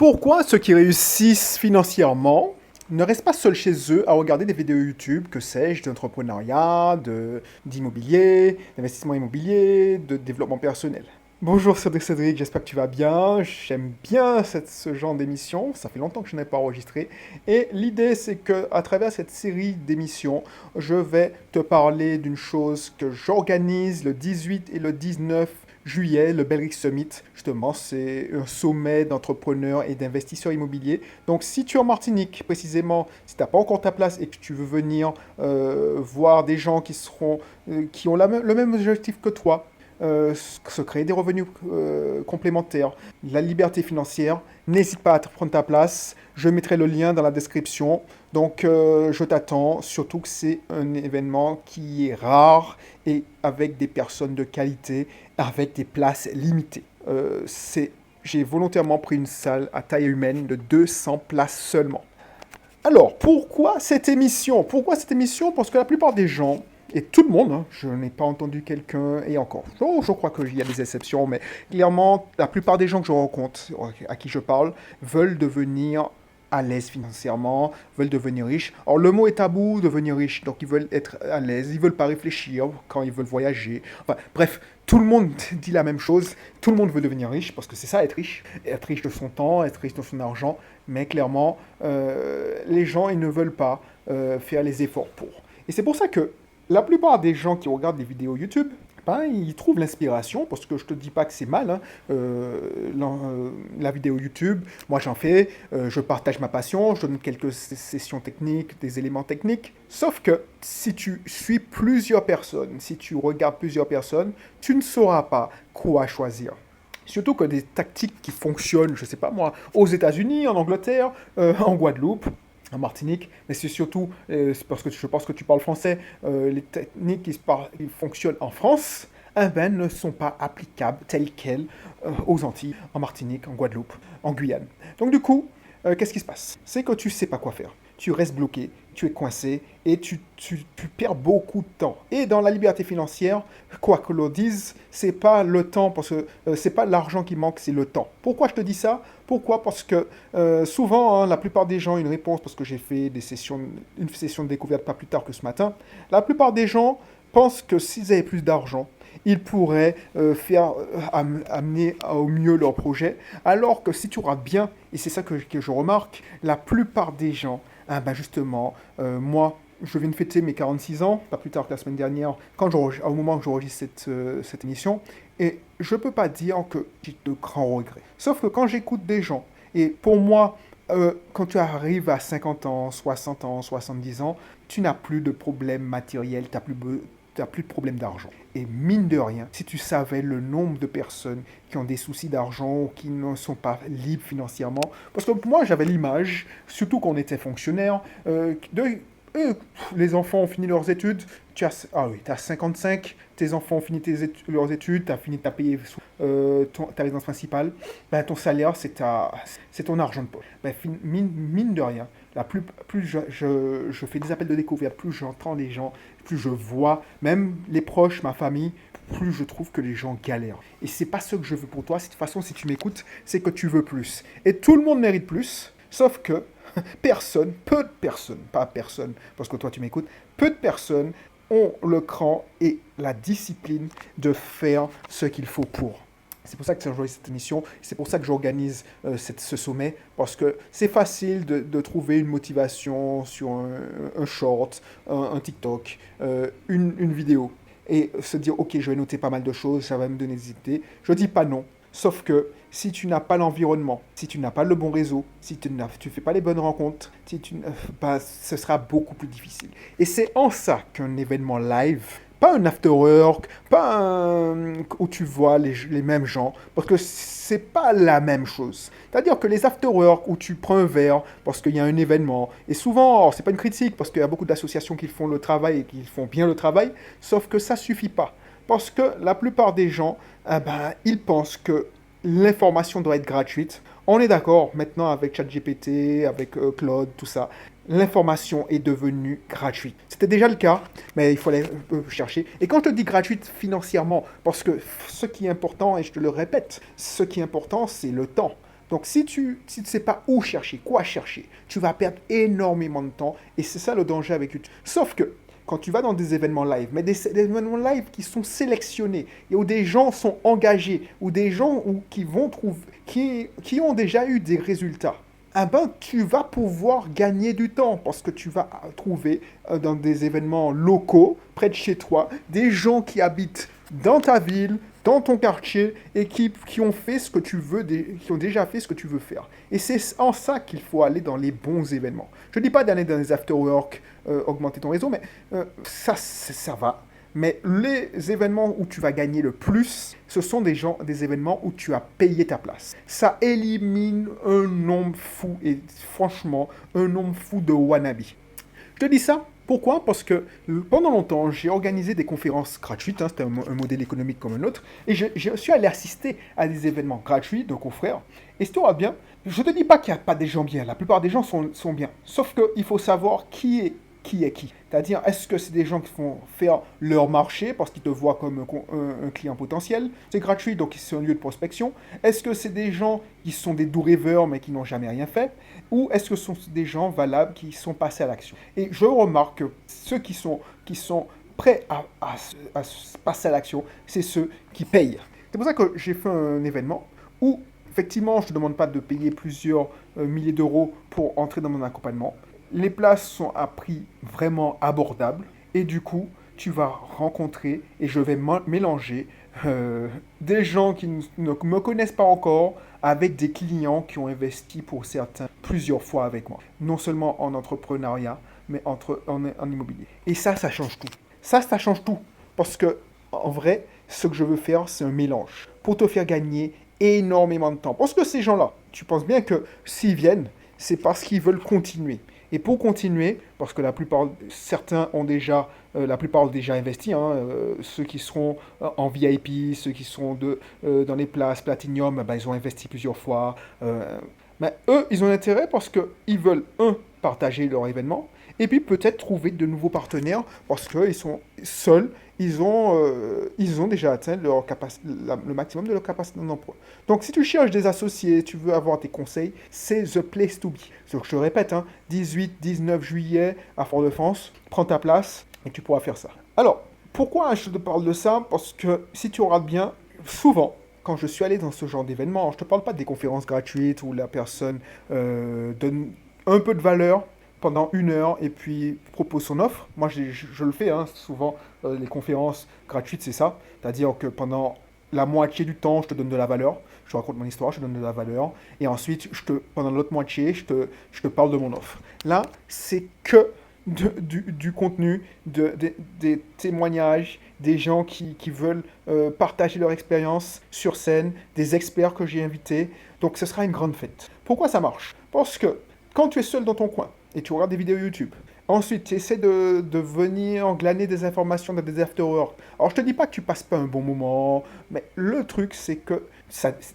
Pourquoi ceux qui réussissent financièrement ne restent pas seuls chez eux à regarder des vidéos YouTube, que sais-je, d'entrepreneuriat, d'immobilier, d'investissement immobilier, de développement personnel? Bonjour Cédric, j'espère que tu vas bien. J'aime bien ce genre d'émission, ça fait longtemps que je n'ai pas enregistré. Et l'idée, c'est que à travers cette série d'émissions, je vais te parler d'une chose que j'organise le 18 et le 19 juillet, le Belric Summit. Justement, c'est un sommet d'entrepreneurs et d'investisseurs immobiliers. Donc, si tu es en Martinique, précisément, si tu n'as pas encore ta place et que tu veux venir voir des gens qui ont le même objectif que toi, se créer des revenus complémentaires, la liberté financière, n'hésite pas à te prendre ta place. Je mettrai le lien dans la description. Donc, je t'attends. Surtout que c'est un événement qui est rare et avec des personnes de qualité, avec des places limitées. J'ai volontairement pris une salle à taille humaine de 200 places seulement. Alors, pourquoi cette émission? Pourquoi cette émission? Parce que la plupart des gens, et tout le monde, hein, je n'ai pas entendu quelqu'un, et encore, je crois qu'il y a des exceptions, mais clairement, la plupart des gens que je rencontre, à qui je parle, veulent devenir à l'aise financièrement, veulent devenir riches. Alors, le mot est tabou, devenir riche, donc ils veulent être à l'aise, ils veulent pas réfléchir quand ils veulent voyager. Enfin, bref, tout le monde dit la même chose, tout le monde veut devenir riche, parce que c'est ça, être riche de son temps, être riche de son argent, mais clairement, les gens, ils ne veulent pas faire les efforts pour. Et c'est pour ça que la plupart des gens qui regardent des vidéos YouTube, ben, ils trouvent l'inspiration, parce que je te dis pas que c'est mal, hein, la vidéo YouTube, moi j'en fais, je partage ma passion, je donne quelques sessions techniques, des éléments techniques, sauf que si tu suis plusieurs personnes, si tu regardes plusieurs personnes, tu ne sauras pas quoi choisir. Surtout que des tactiques qui fonctionnent, je sais pas moi, aux États-Unis, en Angleterre, en Guadeloupe, en Martinique, mais c'est surtout, c'est parce que je pense que tu parles français, les techniques qui fonctionnent en France, eh ben, ne sont pas applicables telles quelles aux Antilles, en Martinique, en Guadeloupe, en Guyane. Donc du coup, qu'est-ce qui se passe? C'est que tu sais pas quoi faire. Tu restes bloqué, tu es coincé et tu perds beaucoup de temps. Et dans la liberté financière, quoi que l'on dise, c'est pas le temps, parce que c'est pas l'argent qui manque, c'est le temps. Pourquoi je te dis ça? Pourquoi? Parce que souvent, hein, la plupart des gens, une réponse, parce que j'ai fait une session de découverte pas plus tard que ce matin, la plupart des gens pensent que s'ils avaient plus d'argent, ils pourraient amener au mieux leur projet, alors que si tu rates bien, et c'est ça que je remarque, la plupart des gens, ah ben justement, moi, je viens de fêter mes 46 ans, pas plus tard que la semaine dernière, au moment où j'enregistre cette émission, et je peux pas dire que j'ai de grands regrets. Sauf que quand j'écoute des gens, et pour moi, quand tu arrives à 50 ans, 60 ans, 70 ans, tu n'as plus de problème matériel, tu n'as plus de problème d'argent. Et mine de rien, si tu savais le nombre de personnes qui ont des soucis d'argent ou qui ne sont pas libres financièrement, parce que moi j'avais l'image, surtout quand on était fonctionnaire, les enfants ont fini leurs études, tu as 55, tes enfants ont fini leurs études, tu as fini de payer ta résidence principale, ben, ton salaire c'est ton argent de poche. Ben, mine de rien, plus je fais des appels de découverte, plus j'entends les gens, plus je vois, même les proches, ma famille, plus je trouve que les gens galèrent. Et c'est pas ce que je veux pour toi. De toute façon, si tu m'écoutes, c'est que tu veux plus. Et tout le monde mérite plus, sauf que peu de personnes, pas personne, parce que toi tu m'écoutes, peu de personnes ont le cran et la discipline de faire ce qu'il faut pour. C'est pour ça que j'organise cette émission, c'est pour ça que j'organise ce sommet, parce que c'est facile de trouver une motivation sur un short, un TikTok, une vidéo, et se dire, ok, je vais noter pas mal de choses, ça va me donner des idées. Je dis pas non, sauf que si tu n'as pas l'environnement, si tu n'as pas le bon réseau, si tu ne fais pas les bonnes rencontres, ce sera beaucoup plus difficile. Et c'est en ça qu'un événement live, pas un after work, où tu vois les mêmes gens, parce que c'est pas la même chose. C'est-à-dire que les after work où tu prends un verre parce qu'il y a un événement, et souvent, c'est pas une critique, parce qu'il y a beaucoup d'associations qui font le travail et qui font bien le travail, sauf que ça suffit pas. Parce que la plupart des gens, ils pensent que l'information doit être gratuite. On est d'accord, maintenant avec ChatGPT, avec Claude, tout ça, l'information est devenue gratuite. C'était déjà le cas, mais il faut aller chercher. Et quand je te dis gratuite financièrement, parce que ce qui est important, et je te le répète, ce qui est important, c'est le temps. Donc si tu ne sais pas où chercher, quoi chercher, tu vas perdre énormément de temps et c'est ça le danger avec YouTube. Sauf que quand tu vas dans des événements live, mais des événements live qui sont sélectionnés et où des gens sont engagés, ou des gens qui vont trouver, qui ont déjà eu des résultats, ah ben, tu vas pouvoir gagner du temps parce que tu vas trouver dans des événements locaux, près de chez toi, des gens qui habitent dans ta ville, dans ton quartier et qui ont fait ce que tu veux, qui ont déjà fait ce que tu veux faire. Et c'est en ça qu'il faut aller dans les bons événements. Je ne dis pas d'aller dans les after-work, augmenter ton réseau, mais ça va. Mais les événements où tu vas gagner le plus, ce sont des événements où tu as payé ta place. Ça élimine un nombre fou, et franchement, un nombre fou de wannabes. Je te dis ça, pourquoi? Parce que pendant longtemps, j'ai organisé des conférences gratuites, hein, c'était un modèle économique comme un autre, et je suis allé assister à des événements gratuits de confrères. Et si tu vois bien, je ne te dis pas qu'il n'y a pas des gens bien, la plupart des gens sont bien. Sauf qu'il faut savoir qui est qui. C'est-à-dire, est-ce que c'est des gens qui vont faire leur marché parce qu'ils te voient comme un client potentiel? C'est gratuit, donc c'est un lieu de prospection. Est-ce que c'est des gens qui sont des doux rêveurs mais qui n'ont jamais rien fait? Ou est-ce que ce sont des gens valables qui sont passés à l'action? Et je remarque que ceux qui sont prêts à passer à l'action, c'est ceux qui payent. C'est pour ça que j'ai fait un événement où, effectivement, je ne te demande pas de payer plusieurs milliers d'euros pour entrer dans mon accompagnement. Les places sont à prix vraiment abordable et du coup, tu vas rencontrer et je vais mélanger des gens qui ne me connaissent pas encore avec des clients qui ont investi pour certains plusieurs fois avec moi. Non seulement en entrepreneuriat, mais en immobilier. Et ça change tout. Ça change tout. Parce que, en vrai, ce que je veux faire, c'est un mélange pour te faire gagner énormément de temps. Parce que ces gens-là, tu penses bien que s'ils viennent, c'est parce qu'ils veulent continuer. Et pour continuer, parce que certains ont déjà, la plupart ont déjà investi, hein, ceux qui seront en VIP, ceux qui seront dans les places Platinum, ben, ils ont investi plusieurs fois. Mais eux, ils ont intérêt parce qu'ils veulent, partager leur événement, et puis peut-être trouver de nouveaux partenaires parce qu'ils sont seuls, ils ont déjà atteint le maximum de leur capacité d'emploi. Donc si tu cherches des associés, tu veux avoir des conseils, c'est the place to be. Donc je te répète, hein, 18-19 juillet à Fort-de-France, prends ta place et tu pourras faire ça. Alors, pourquoi je te parle de ça? Parce que si tu regardes bien, souvent, quand je suis allé dans ce genre d'événement, je ne te parle pas des conférences gratuites où la personne donne un peu de valeur pendant 1 heure et puis propose son offre. Moi, je le fais, hein, souvent, les conférences gratuites, c'est ça. C'est-à-dire que pendant la moitié du temps, je te donne de la valeur. Je te raconte mon histoire, je te donne de la valeur. Et ensuite, pendant l'autre moitié, je te parle de mon offre. Là, c'est que du contenu, des témoignages, des gens qui veulent partager leur expérience sur scène, des experts que j'ai invités. Donc, ce sera une grande fête. Pourquoi ça marche? Parce que quand tu es seul dans ton coin, et tu regardes des vidéos YouTube. Ensuite, tu essaies de venir glaner des informations dans des after-work. Alors, je te dis pas que tu passes pas un bon moment, mais le truc, c'est que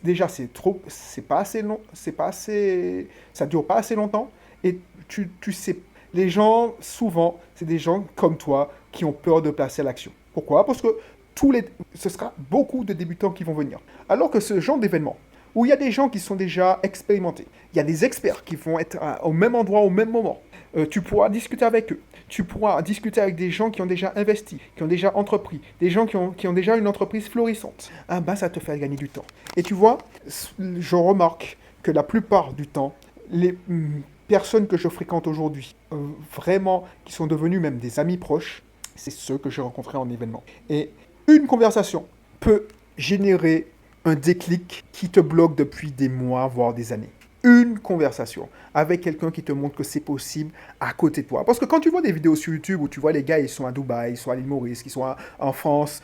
déjà, c'est pas assez long, ça dure pas assez longtemps, et tu sais, les gens, souvent, c'est des gens comme toi qui ont peur de passer à l'action. Pourquoi? Parce que ce sera beaucoup de débutants qui vont venir. Alors que ce genre d'événement, où il y a des gens qui sont déjà expérimentés. Il y a des experts qui vont être au même endroit, au même moment. Tu pourras discuter avec eux. Tu pourras discuter avec des gens qui ont déjà investi, qui ont déjà entrepris, des gens qui ont déjà une entreprise florissante. Ah ben, ça te fait gagner du temps. Et tu vois, je remarque que la plupart du temps, les personnes que je fréquente aujourd'hui, vraiment, qui sont devenues même des amis proches, c'est ceux que j'ai rencontrés en événement. Et une conversation peut générer un déclic qui te bloque depuis des mois, voire des années. Une conversation avec quelqu'un qui te montre que c'est possible à côté de toi. Parce que quand tu vois des vidéos sur YouTube où tu vois les gars, ils sont à Dubaï, ils sont à l'île Maurice, ils sont en France,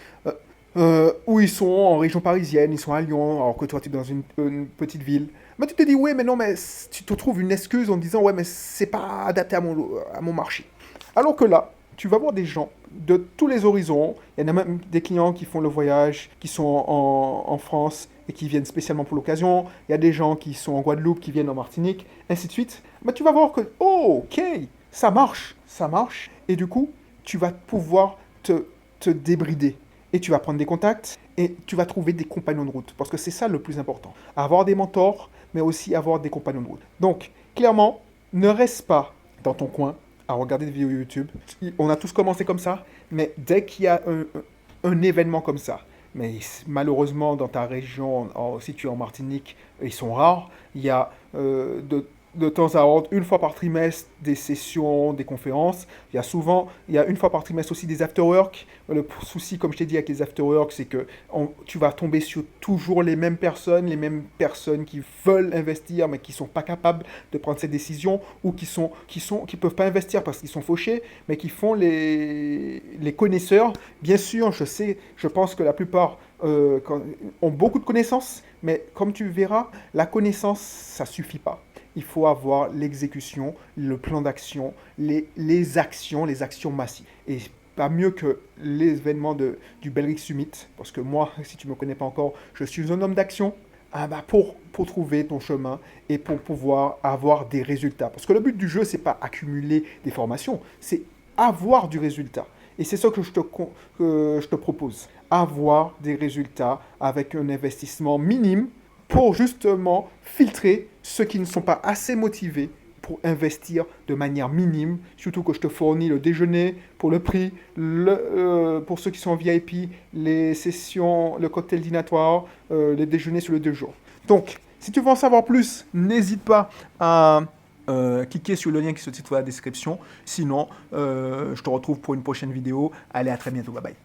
ou ils sont en région parisienne, ils sont à Lyon, alors que toi tu es dans une petite ville. Mais tu te dis, ouais, mais non, mais tu te trouves une excuse en disant, ouais, mais c'est pas adapté à mon marché. Alors que là, tu vas voir des gens de tous les horizons. Il y en a même des clients qui font le voyage, qui sont en France et qui viennent spécialement pour l'occasion. Il y a des gens qui sont en Guadeloupe, qui viennent en Martinique, ainsi de suite. Mais tu vas voir que, oh, ok, ça marche. Et du coup, tu vas pouvoir te débrider. Et tu vas prendre des contacts et tu vas trouver des compagnons de route. Parce que c'est ça le plus important. Avoir des mentors, mais aussi avoir des compagnons de route. Donc, clairement, ne reste pas dans ton coin à regarder des vidéos YouTube. On a tous commencé comme ça, mais dès qu'il y a un événement comme ça, mais malheureusement dans ta région, si tu es en Martinique, ils sont rares, il y a de temps à autre, une fois par trimestre, des sessions, des conférences. Il y a une fois par trimestre aussi des after-work. Le souci, comme je t'ai dit, avec les after-work, c'est que tu vas tomber sur toujours les mêmes personnes qui veulent investir, mais qui ne sont pas capables de prendre ces décisions, ou qui peuvent pas investir parce qu'ils sont fauchés, mais qui font les connaisseurs. Bien sûr, je pense que la plupart ont beaucoup de connaissances, mais comme tu verras, la connaissance, ça suffit pas. Il faut avoir l'exécution, le plan d'action, les actions massives. Et pas mieux que l'événement du Belric Summit, parce que moi, si tu ne me connais pas encore, je suis un homme d'action. Pour trouver ton chemin et pour pouvoir avoir des résultats. Parce que le but du jeu, c'est pas accumuler des formations, c'est avoir du résultat. Et c'est ça que je te propose. Avoir des résultats avec un investissement minime pour justement filtrer ceux qui ne sont pas assez motivés pour investir de manière minime, surtout que je te fournis le déjeuner pour le prix, pour ceux qui sont en VIP, les sessions, le cocktail dînatoire, les déjeuners sur les 2 jours. Donc, si tu veux en savoir plus, n'hésite pas à cliquer sur le lien qui se trouve dans la description. Sinon, je te retrouve pour une prochaine vidéo. Allez, à très bientôt. Bye bye.